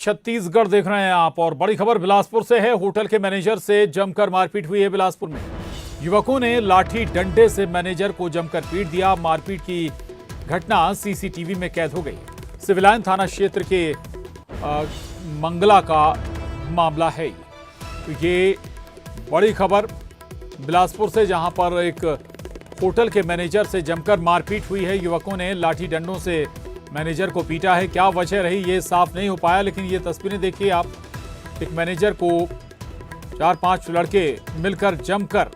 छत्तीसगढ़ देख रहे हैं आप और बड़ी खबर बिलासपुर से है। होटल के मैनेजर से जमकर मारपीट हुई है बिलासपुर में। युवकों ने लाठी डंडे से मैनेजर को जमकर पीट दिया। मारपीट की घटना सीसीटीवी में कैद हो गई। सिविल लाइन थाना क्षेत्र के मंगला का मामला है। तो ये बड़ी खबर बिलासपुर से, जहां पर एक होटल के मैनेजर से जमकर मारपीट हुई है। युवकों ने लाठी डंडों से मैनेजर को पीटा है। क्या वजह रही ये साफ नहीं हो पाया, लेकिन ये तस्वीरें देखिए आप। एक मैनेजर को 4-5 लड़के मिलकर जमकर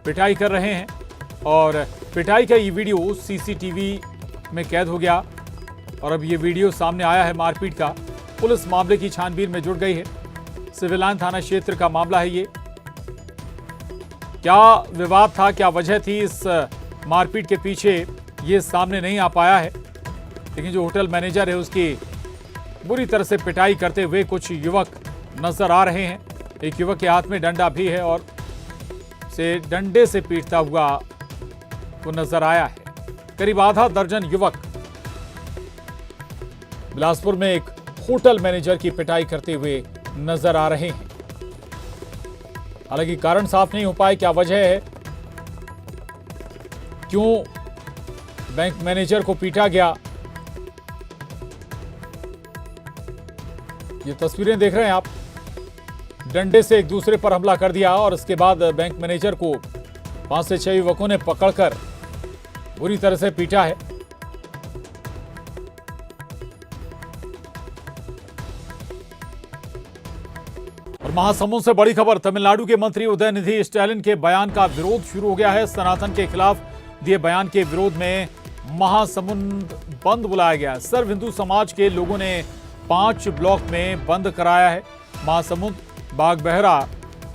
पिटाई कर रहे हैं और पिटाई का ये वीडियो सीसीटीवी में कैद हो गया और अब ये वीडियो सामने आया है मारपीट का। पुलिस मामले की छानबीन में जुट गई है। सिविल लाइन थाना क्षेत्र का मामला है ये। क्या विवाद था, क्या वजह थी इस मारपीट के पीछे, ये सामने नहीं आ पाया है, लेकिन जो होटल मैनेजर है उसकी बुरी तरह से पिटाई करते हुए कुछ युवक नजर आ रहे हैं। एक युवक के हाथ में डंडा भी है और से डंडे से पीटता हुआ वो नजर आया है। करीब आधा दर्जन युवक बिलासपुर में एक होटल मैनेजर की पिटाई करते हुए नजर आ रहे हैं। हालांकि कारण साफ नहीं हो पाए, क्या वजह है, क्यों बैंक मैनेजर को पीटा गया। ये तस्वीरें देख रहे हैं आप। डंडे से एक दूसरे पर हमला कर दिया और उसके बाद बैंक मैनेजर को 5 से 6 युवकों ने पकड़कर बुरी तरह से पीटा है। और महासमुंद से बड़ी खबर, तमिलनाडु के मंत्री उदयनिधि स्टैलिन के बयान का विरोध शुरू हो गया है। सनातन के खिलाफ दिए बयान के विरोध में महासमुंद बंद बुलाया गया। सर्व हिंदू समाज के लोगों ने 5 ब्लॉक में बंद कराया है। महासमुंद, बागबहरा,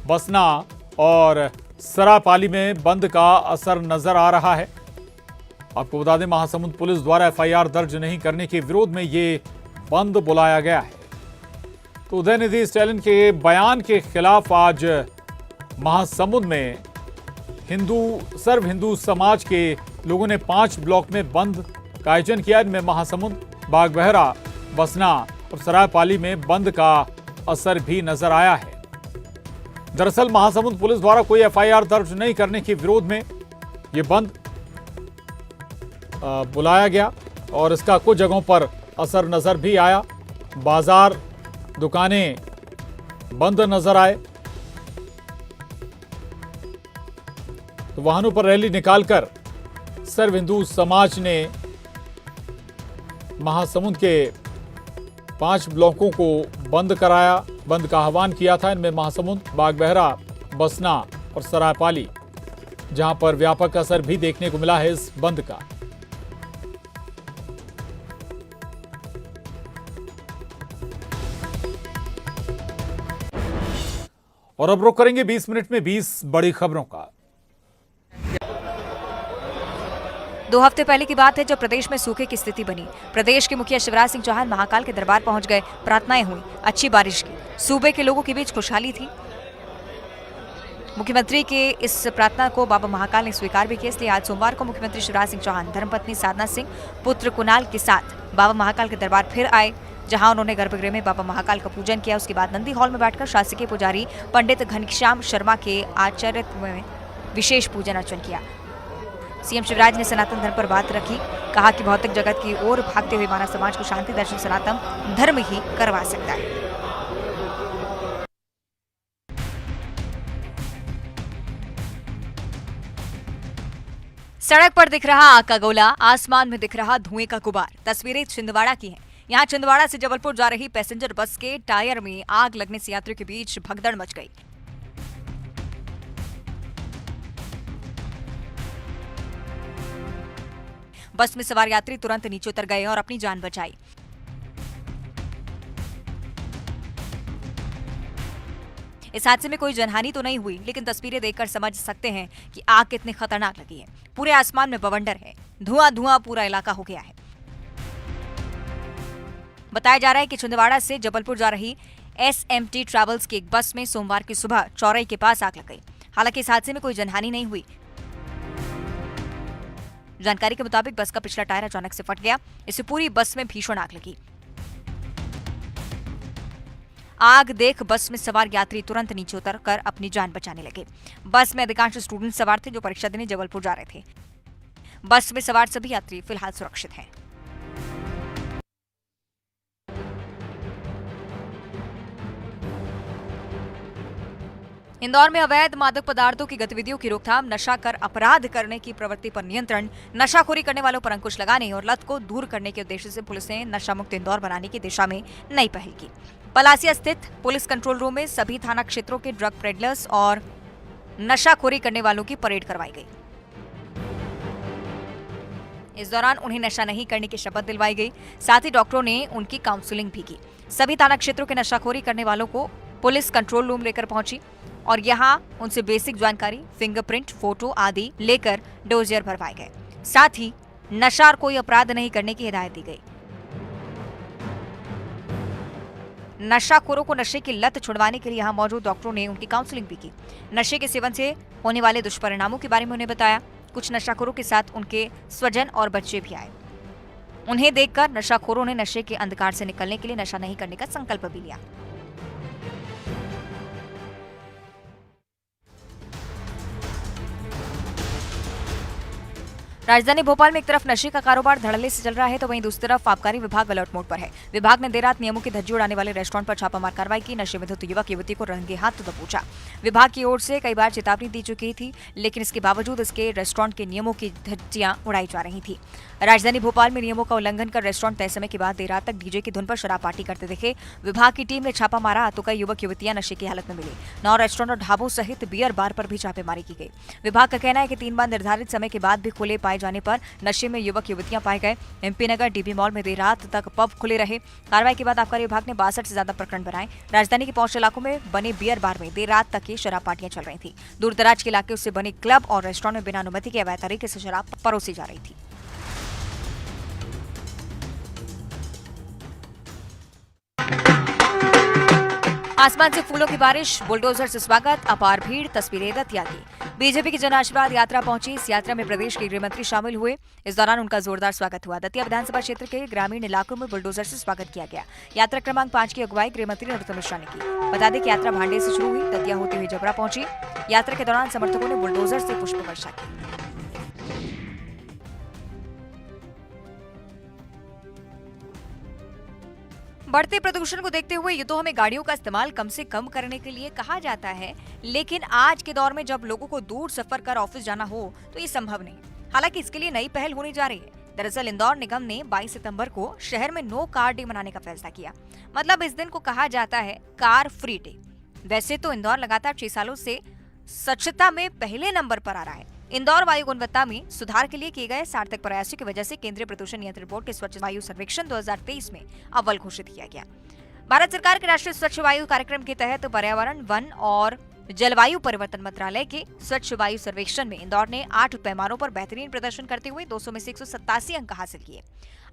बसना और सरायपाली में बंद का असर नजर आ रहा है। आपको बता दें, महासमुंद पुलिस द्वारा एफआईआर दर्ज नहीं करने के विरोध में ये बंद बुलाया गया है। तो उदयनिधि स्टैलिन के बयान के खिलाफ आज महासमुंद में सर्व हिंदू समाज के लोगों ने 5 ब्लॉक में बंद का आयोजन किया। इनमें महासमुंद, बागबहरा, बसना और सरायपाली में बंद का असर भी नजर आया है। दरअसल महासमुंद पुलिस द्वारा कोई एफआईआर दर्ज नहीं करने के विरोध में यह बंद बुलाया गया और इसका कुछ जगहों पर असर नजर भी आया। बाजार, दुकानें बंद नजर आए। तो वाहनों पर रैली निकालकर सर्व हिंदू समाज ने महासमुंद के 5 ब्लॉकों को बंद कराया, बंद का आह्वान किया था। इनमें महासमुंद, बागबहरा, बसना और सरायपाली, जहां पर व्यापक असर भी देखने को मिला है इस बंद का। और अब रुक करेंगे 20 मिनट में 20 बड़ी खबरों का। 2 हफ्ते पहले की बात है जब प्रदेश में सूखे की स्थिति बनी। प्रदेश के मुखिया शिवराज सिंह चौहान महाकाल के दरबार पहुंच गए। प्रार्थनाएं हुई, अच्छी बारिश की, सूबे के लोगों के बीच खुशहाली थी। मुख्यमंत्री के इस प्रार्थना को बाबा महाकाल ने स्वीकार भी किया। इसलिए आज सोमवार को मुख्यमंत्री शिवराज सिंह चौहान धर्मपत्नी साधना सिंह, पुत्र कुणाल के साथ बाबा महाकाल के दरबार फिर आए, जहां उन्होंने गर्भगृह में बाबा महाकाल का पूजन किया। उसके बाद नंदी हॉल में बैठकर शासकीय पुजारी पंडित घनश्याम शर्मा के आचार्यत्व में विशेष पूजन अर्चन किया। सीएम शिवराज ने सनातन धर्म पर बात रखी, कहा कि भौतिक जगत की ओर भागते हुए मानव समाज को शांति दर्शन सनातन धर्म ही करवा सकता है। सड़क पर दिख रहा आग का गोला, आसमान में दिख रहा धुएं का गुबार। तस्वीरें छिंदवाड़ा की हैं। यहाँ छिंदवाड़ा से जबलपुर जा रही पैसेंजर बस के टायर में आग लगने से यात्रियों के बीच भगदड़ मच गई। बस में सवार यात्री तुरंत नीचे उतर गए और अपनी जान बचाई। इस हादसे में कोई जनहानि तो नहीं हुई, लेकिन तस्वीरें देखकर समझ सकते हैं कि आग कितनी खतरनाक लगी है। पूरे आसमान में बवंडर है, धुआं धुआं पूरा इलाका हो गया है। बताया जा रहा है कि छिंदवाड़ा से जबलपुर जा रही SMT ट्रैवल्स की एक बस में सोमवार की सुबह चौराहे के पास आग लग गई। हालांकि इस हादसे में कोई जनहानि नहीं हुई। जानकारी के मुताबिक बस का पिछला टायर अचानक से फट गया। इससे पूरी बस में भीषण आग लगी। आग देख बस में सवार यात्री तुरंत नीचे उतरकर अपनी जान बचाने लगे। बस में अधिकांश स्टूडेंट सवार थे जो परीक्षा देने जबलपुर जा रहे थे। बस में सवार सभी यात्री फिलहाल सुरक्षित हैं। इंदौर में अवैध मादक पदार्थों की गतिविधियों की रोकथाम, नशा कर अपराध करने की प्रवृत्ति पर नियंत्रण, नशाखोरी करने वालों पर अंकुश लगाने और लत को दूर करने के उद्देश्य से पुलिस ने नशा मुक्त इंदौर बनाने की दिशा में नई पहल की। पलासिया स्थित पुलिस कंट्रोल रूम में सभी थाना क्षेत्रों के ड्रग पेडलर्स और नशाखोरी करने वालों की परेड करवाई गई। इस दौरान उन्हें नशा नहीं करने की शपथ दिलवाई गई। साथ ही डॉक्टरों ने उनकी काउंसलिंग भी की। सभी थाना क्षेत्रों के नशाखोरी करने वालों को पुलिस कंट्रोल रूम लेकर पहुंची और यहां उनसे बेसिक जानकारी, फिंगरप्रिंट, फोटो आदि लेकर डोजियर भरवाए गए। साथ ही नशा और कोई अपराध नहीं करने की हिदायत दी गई। नशाखोरों को नशे की लत छुड़वाने के लिए यहां मौजूद डॉक्टरों ने उनकी काउंसलिंग भी की। नशे के सेवन से होने वाले दुष्परिणामों के बारे में उन्हें बताया। कुछ नशाखोरों के साथ उनके स्वजन और बच्चे भी आए। उन्हें देखकर नशाखोरों ने नशे के अंधकार से निकलने के लिए नशा नहीं करने का संकल्प भी लिया। राजधानी भोपाल में एक तरफ नशे का कारोबार धड़ल्ले से चल रहा है तो वहीं दूसरी तरफ आबकारी विभाग अलर्ट मोड पर है। विभाग ने देर रात नियमों की धज्जी उड़ाने वाले रेस्टोरेंट पर छापामार कार्रवाई की। नशे में धुत युवक युवती को रंगे हाथ दबोचा। विभाग की ओर से कई बार चेतावनी दी चुकी थी, लेकिन इसके बावजूद इसके रेस्टोरेंट के नियमों की धज्जियां उड़ाई जा रही थी। राजधानी भोपाल में नियमों का उल्लंघन कर रेस्टोरेंट तय समय के बाद देर रात तक डीजे की धुन पर शराब पार्टी करते दिखे। विभाग की टीम ने छापा मारा तो कई युवक युवतियां नशे की हालत में मिली। 9 रेस्टोरेंट और ढाबों सहित बियर बार पर भी छापेमारी की गई। विभाग का कहना है कि 3 बार निर्धारित समय के बाद भी खुले पाए जाने पर नशे में युवक युवतियां पाए गए। एमपी नगर डीबी मॉल में देर रात तक पब खुले रहे। कार्रवाई के बाद आबकारी विभाग ने 62 से ज्यादा प्रकरण बनाए। राजधानी के पहुंच इलाकों में बने बियर बार में देर रात तक ये शराब पार्टियां चल रही थी। दूर दराज के इलाके से बने क्लब और रेस्टोरेंट में बिना अनुमति के अवैध तरीके से शराब परोसी जा रही थी। आसमान से फूलों की बारिश, बुलडोजर से स्वागत, अपार भीड़, तस्वीरें दतिया की। बीजेपी की जन आशीर्वाद यात्रा पहुंची। इस यात्रा में प्रदेश के गृह मंत्री शामिल हुए। इस दौरान उनका जोरदार स्वागत हुआ। दतिया विधानसभा क्षेत्र के ग्रामीण इलाकों में बुलडोजर से स्वागत किया गया। यात्रा क्रमांक 5 की अगुवाई गृह मंत्री नरोत्तम मिश्रा ने की। बता दें कि यात्रा भांडे से शुरू हुई, दतिया होते हुए जबरा पहुंची। यात्रा के दौरान समर्थकों ने बुलडोजर से पुष्प वर्षा की। बढ़ते प्रदूषण को देखते हुए ये तो हमें गाड़ियों का इस्तेमाल कम से कम करने के लिए कहा जाता है, लेकिन आज के दौर में जब लोगों को दूर सफर कर ऑफिस जाना हो तो ये संभव नहीं। हालांकि इसके लिए नई पहल होने जा रही है। दरअसल इंदौर निगम ने 22 सितंबर को शहर में नो कार डे मनाने का फैसला किया। मतलब इस दिन को कहा जाता है कार फ्री डे। वैसे तो इंदौर लगातार 6 सालों से स्वच्छता में पहले नंबर पर आ रहा है। इंदौर वायु गुणवत्ता में सुधार के लिए किए गए सार्थक प्रयासों की वजह से केंद्रीय प्रदूषण नियंत्रण बोर्ड के स्वच्छ वायु सर्वेक्षण 2023 में अव्वल घोषित किया गया। भारत सरकार के राष्ट्रीय स्वच्छ वायु कार्यक्रम के तहत पर्यावरण, वन और जलवायु परिवर्तन मंत्रालय के स्वच्छ वायु सर्वेक्षण में इंदौर ने 8 पैमानों पर बेहतरीन प्रदर्शन करते हुए 200 में से 187 अंक हासिल किए।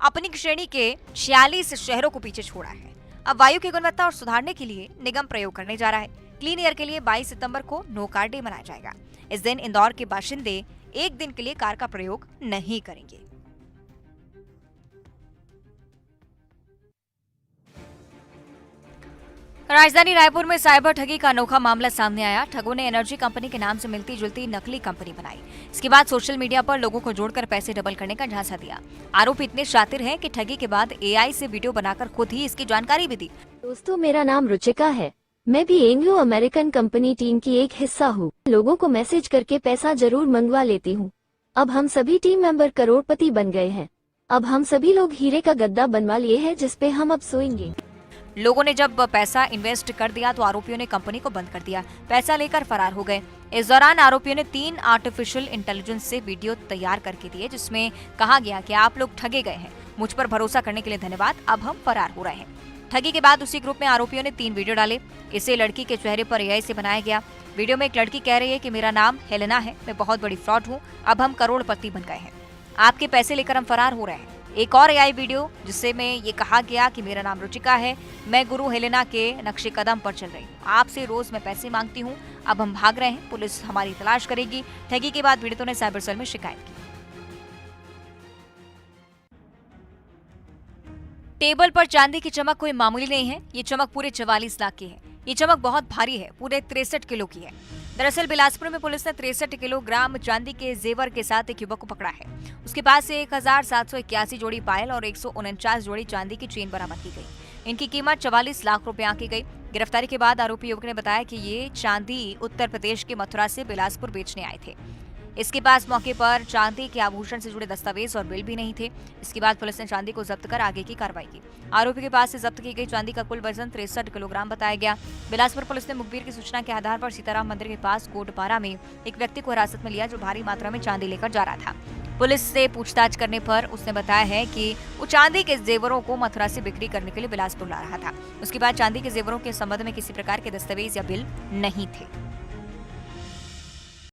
अपनी श्रेणी के 46 शहरों को पीछे छोड़ा है। अब वायु की गुणवत्ता और सुधारने के लिए निगम प्रयोग करने जा रहा है। क्लीन एयर के लिए 22 सितंबर को नो कार डे मनाया जाएगा। इस दिन इंदौर के बाशिंदे एक दिन के लिए कार का प्रयोग नहीं करेंगे। राजधानी रायपुर में साइबर ठगी का अनोखा मामला सामने आया। ठगों ने एनर्जी कंपनी के नाम से मिलती जुलती नकली कंपनी बनाई। इसके बाद सोशल मीडिया पर लोगों को जोड़कर पैसे डबल करने का झांसा दिया। आरोपी इतने शातिर हैं कि ठगी के बाद एआई से वीडियो बनाकर खुद ही इसकी जानकारी भी दी। दोस्तों, मेरा नाम रुचिका है। मैं भी एंग्लो अमेरिकन कंपनी टीम की एक हिस्सा हूँ। लोगों को मैसेज करके पैसा जरूर मंगवा लेती हूँ। अब हम सभी टीम मेंबर करोड़पति बन गए हैं। अब हम सभी लोग हीरे का गद्दा बनवा लिए हैं जिसपे हम अब सोएंगे। लोगों ने जब पैसा इन्वेस्ट कर दिया तो आरोपियों ने कंपनी को बंद कर दिया। पैसा लेकर फरार हो गए। इस दौरान आरोपियों ने 3 आर्टिफिशियल इंटेलिजेंस से वीडियो तैयार करके दिए जिसमें कहा गया कि आप लोग ठगे गए हैं, मुझ पर भरोसा करने के लिए धन्यवाद, अब हम फरार हो रहे हैं। ठगी के बाद उसी ग्रुप में आरोपियों ने 3 वीडियो डाले। इसे लड़की के चेहरे पर एआई से बनाया गया। वीडियो में एक लड़की कह रही है कि मेरा नाम हेलेना है, मैं बहुत बड़ी फ्रॉड हूँ, अब हम करोड़पति बन गए हैं, आपके पैसे लेकर हम फरार हो रहे हैं। एक और एआई वीडियो जिससे में ये कहा गया कि मेरा नाम रुचिका है, मैं गुरु हेलेना के नक्शे कदम पर चल रही हूँ, आपसे रोज मैं पैसे मांगती हूँ, अब हम भाग रहे हैं, पुलिस हमारी तलाश करेगी। ठगी के बाद पीड़ितों ने साइबर सेल में शिकायत की। टेबल पर चांदी की चमक कोई मामूली नहीं है। ये चमक पूरे 44 लाख की है। ये चमक बहुत भारी है, पूरे 63 किलो की है। दरअसल बिलासपुर में पुलिस ने 63 किलोग्राम चांदी के जेवर के साथ एक युवक को पकड़ा है। उसके पास से 1781 जोड़ी पायल और 149 जोड़ी चांदी की चेन बरामद की गई। इनकी कीमत 44 लाख रुपए आंकी गई। गिरफ्तारी के बाद आरोपी युवक ने बताया कि ये चांदी उत्तर प्रदेश के मथुरा से बिलासपुर बेचने आए थे। इसके पास मौके पर चांदी के आभूषण से जुड़े दस्तावेज और बिल भी नहीं थे। इसके बाद पुलिस ने चांदी को जब्त कर आगे की कार्रवाई की। आरोपी के पास से जब्त की गई चांदी का कुल वजन 63 किलोग्राम बताया गया। बिलासपुर पुलिस ने मुखबिर की सूचना के आधार पर सीताराम मंदिर के पास कोटपारा में एक व्यक्ति को हिरासत में लिया जो भारी मात्रा में चांदी लेकर जा रहा था। पुलिस से पूछताछ करने पर उसने बताया है कि वो चांदी के जेवरों को मथुरा से बिक्री करने के लिए बिलासपुर ला रहा था। उसके बाद चांदी के जेवरों के संबंध में किसी प्रकार के दस्तावेज या बिल नहीं थे।